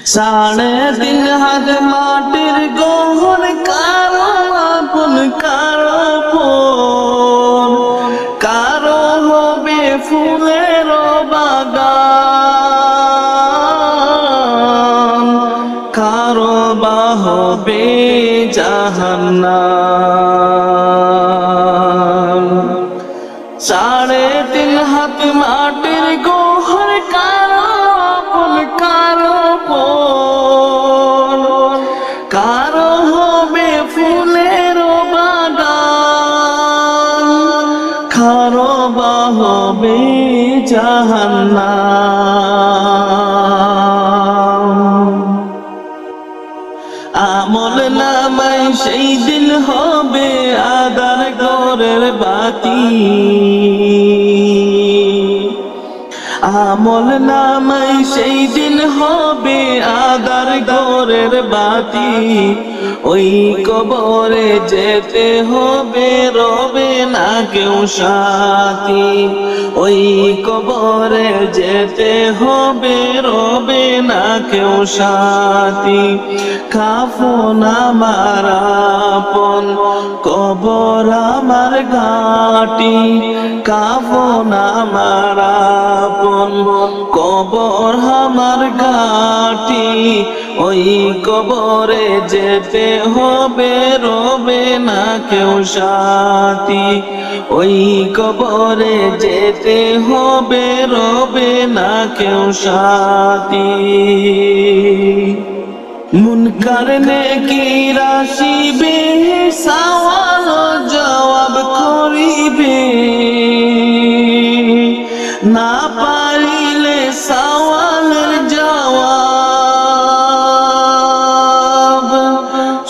3.5 হাত মাটির গহন কারো আপন কারো পর, কারো হবে ফুলের বাগান, কারো বা হবে জাহান্নাম। 3.5 হাত মাটির গহন কারো আপন কারো পর, কারো হবে ফুলের বাগান, কারো বা হবে জাহান্নাম। আমল নামায় সেই দিন হবে আদার ঘরের বাতি, আমল নামায় সেই দিন হবে আদার ঘরের বাতি। ওই কবরে যেতে হবে রবে না কেউ সাথী, ওই কবরে যেতে হবে রবে না কেউ সাথী। কাফন আমার আপন কবর আমার ঘাটি, কাফন আমার আপন কবর আমার ঘাটি। ওই কবরে যেতে হবে রবে না কেউ সাথী, ওই কবরে যেতে হবে রবে না কেউ সাথী। মুনকার নেকির আসিবে সওয়াল জবাব করিবে, না পারিলে সওয়ালের জবাব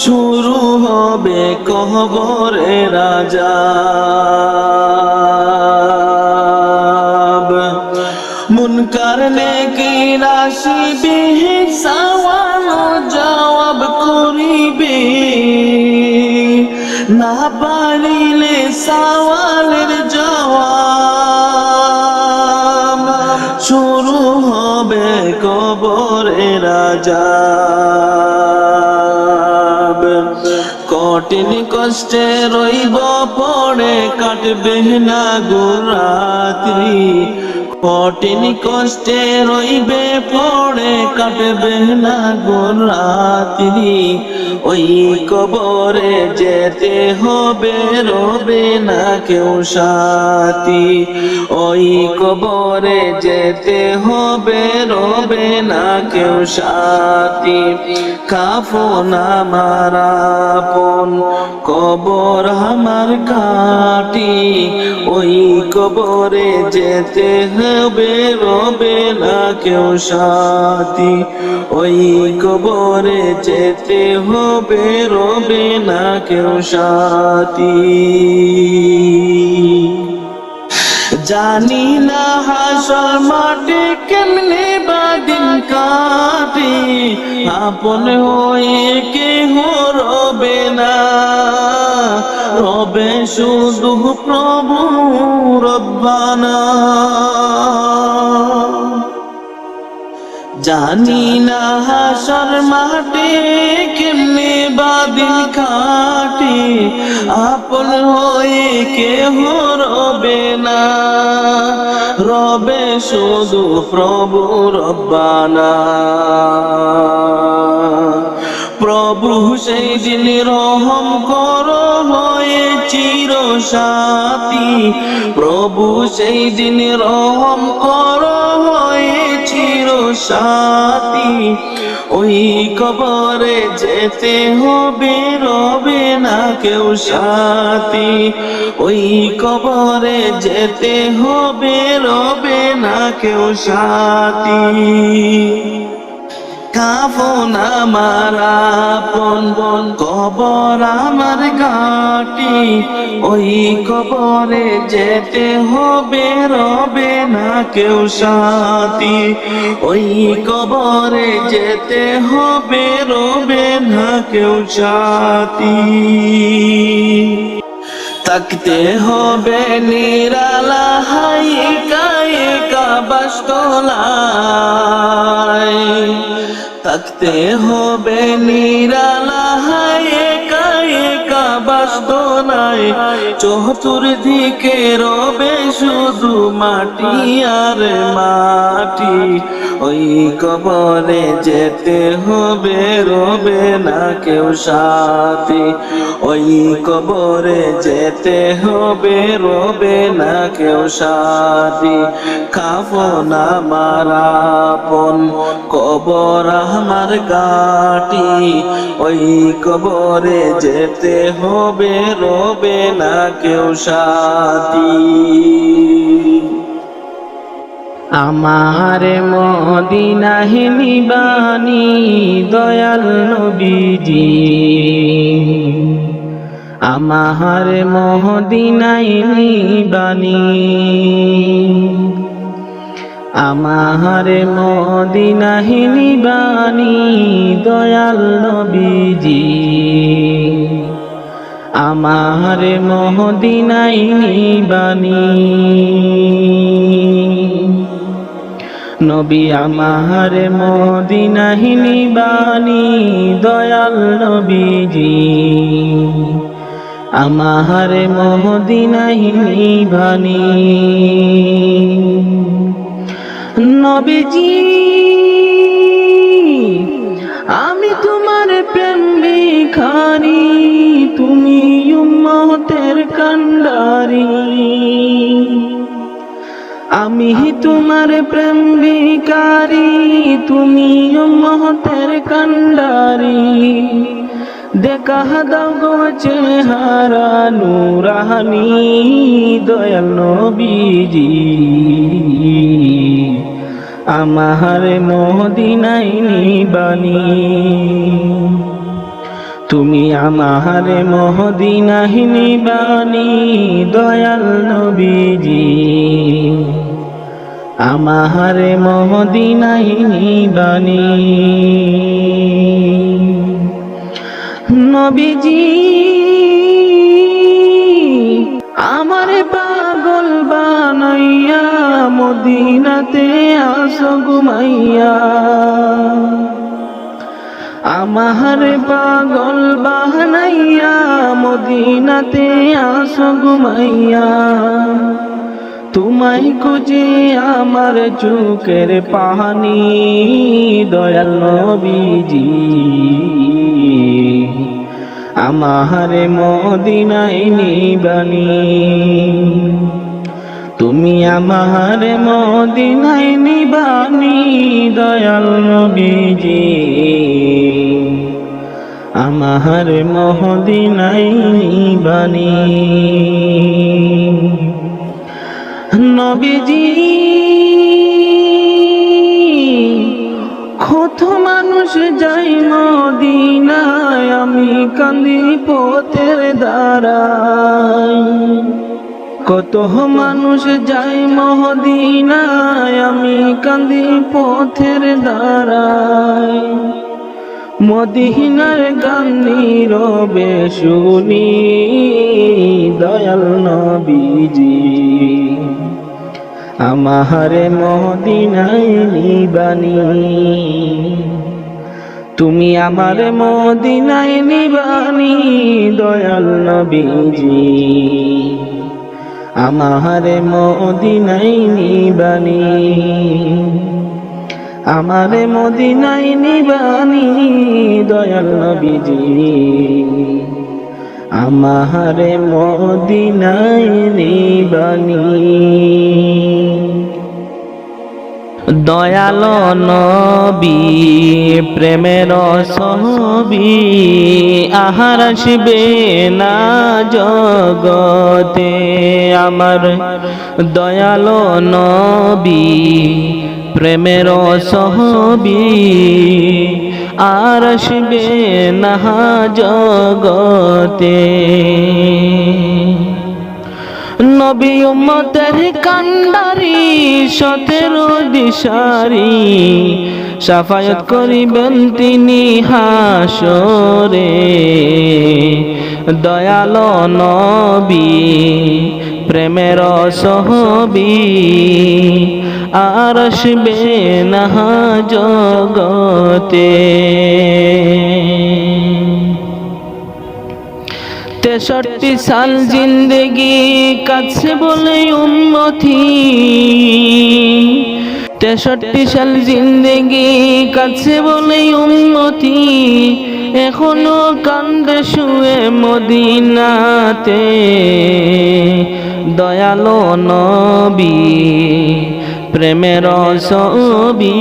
শুরু হবে কবরের আযাব। মুনকার নেকির আসিবে সওয়াল জবাব করিবে, না পারিলে সওয়ালের জবাব শুরু হবে কবরের আযাব। কঠিন কষ্টে রইব পড়ে কাটবে না গো রাত্রি, কঠিন কষ্টে রইবে পড়ে কাটবে না গো রাত্রি। ওই কবরে যেতে হবে রবে না কেউ সাথী, ওই কবরে যেতে হবে রবে না কেউ সাথী। কাফন আমার আপন কবর আমার ঘাটি, ওই কবরে যেতে হবে রবে না কেউ সাথী, ওই কবরে যেতে হবে রবে না কেউ সাথী। জানি না হাসর মাঠে কেমনে বাদিন কাটে, আপন হয়ে কেহ রবে না, রবে শুধু প্রভু রব্বানা। জানি না হাসর মাঠে কেমনে বাদিন কাটে, আপন হয়ে কেহ রবে না, রবে শুধু প্রভু রব্বানা। প্রভু সেই দিন রহম করো হয়ে চির সাথী, প্রভু সেই দিন রহম করো হয়ে চির সাথী। ওই কবরে যেতে হবে রবে না কেউ সাথী, ওই কবরে যেতে হবে রবে না কেউ সাথী। কাফন আমার আপন কবর আমার ঘাটি, ওই কবরে যেতে হবে রবে না কেউ সাথী, ওই কবরে যেতে হবে রবে না কেউ সাথী। থাকতে হবে নিরালা হাইকা একা বাসতলায়, থাকতে হবে নিরালায় একা একা বাসনায় চতুর্দিকে রবে শুধু মাটি আর মাটি ওই কবরে যেতে হবে রবে না কেউ সাথী ওই কবরে যেতে হবে রবে না কেউ সাথী কাফন আমার আপন কবর আমার গাটি ওই কবরে যেতে হবে রবে না কেউ সাথী আমার মদিনায় নিবানি দয়াল নবীজি আমার মদিনায় নিবানি আমার মদিনায় নিবানি দয়াল নবীজি আমার মদিনায় নিবানি নবী আমার মদিনায় নিবানি দয়াল নবীজি আমার মদিনায় নিবানি নবীজি আমি তোমার প্রেম ভিখারি তুমি উম্মতের কান্ডারি আমি তোমার প্রেম ভিখারি তুমি উম্মতের কান্ডারি দেখা দাও গো চেহারা নূরানি দয়াল নবীজি আমার মদিনায় নিবানি তুমি আমার মদিনায় নিবানি দয়াল নবীজি আমার মদিনায় নিবানি নবীজি আমার পাগল বানাইয়া মদিনাতে আসো ঘুমাইয়া আমার পাগল বানাইয়া মদিনাতে আসো ঘুমাইয়া তোমায় খুঁজে আমার চোখের পানি দয়াল নবীজি আমার মদিনায় নিবানি তুমি আমার মদিনায় নিবানি দয়াল নবীজি আমার মদিনায় নিবানি নবীজি কত মানুষ যাই মদিনায় আমি কান্দি পথের দ্বারায় কত মানুষ যাই মদিনায় আমি কান্দি পথের দ্বারায় মদিনার গান নীরবে শুনি দয়াল নবীজি আমার মদিনায় নিবানি তুমি আমার মদিনায় নিবানি দয়াল নবীজি আমার মদিনায় নিবানি আমার মদিনায় নিবানি দয়াল নবীজি আমার মদিনায় নিবানি দয়াল নবী প্রেমের ছবি আহার আসবে না জগতে আমার দয়াল নবী প্রেমের ছবি আর আসবে না জগতে নবী উম্মতের কান্ডারি 17 দিশারি শাফায়াত করিবেন তিনি হাসরে দয়াল নবী প্রেমের ছবি আর আসবে না জগতে জগতে 63 সাল জিন্দেগি কাছে বলে উম্মতি 63 সাল জিন্দেগি কাছে বলে উম্মতি এখনো কান্দে শুয়ে মদিনাতে দয়ালো নবী প্রেমের ছবি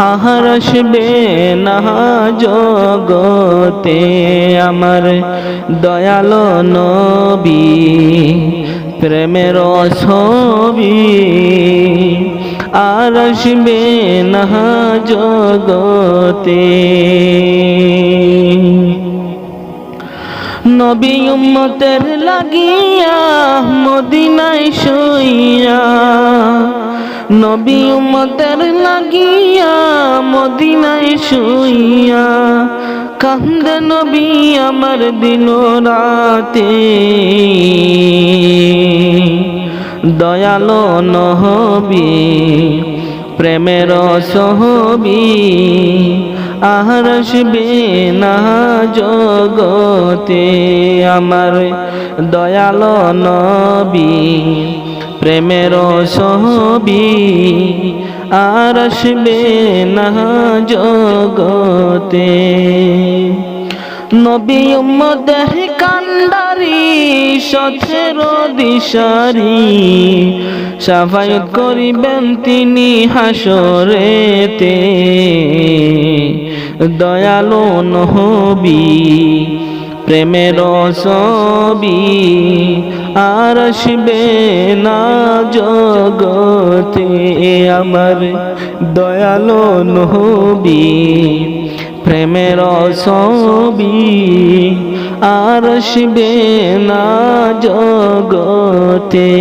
আহার আসবে না জগতে আমার দয়ালো নবী প্রেমের ছবি আর আসবে না জগতে নবী উম্মতের লাগিয়া মদিনায় শুইয়া নবী উম্মতের লাগিয়া মদিনায় শুইয়া কান্দে নবী আমার দিন রাতে দয়ালো নবী প্রেমের ছবি আর আসবে না জগতে আমার দয়ালো নবী প্রেমের ছবি আর আসবে না জগতে নবী উম্মতের কান্ডারি 17 দিশারি শাফায়াত করিবেন তিনি হাসরেতে দয়ালো নবী প্রেমের ছবি আর আসবে না জগতে আমার দয়ালো নবী প্রেমের ছবি আর আসবে না জগতে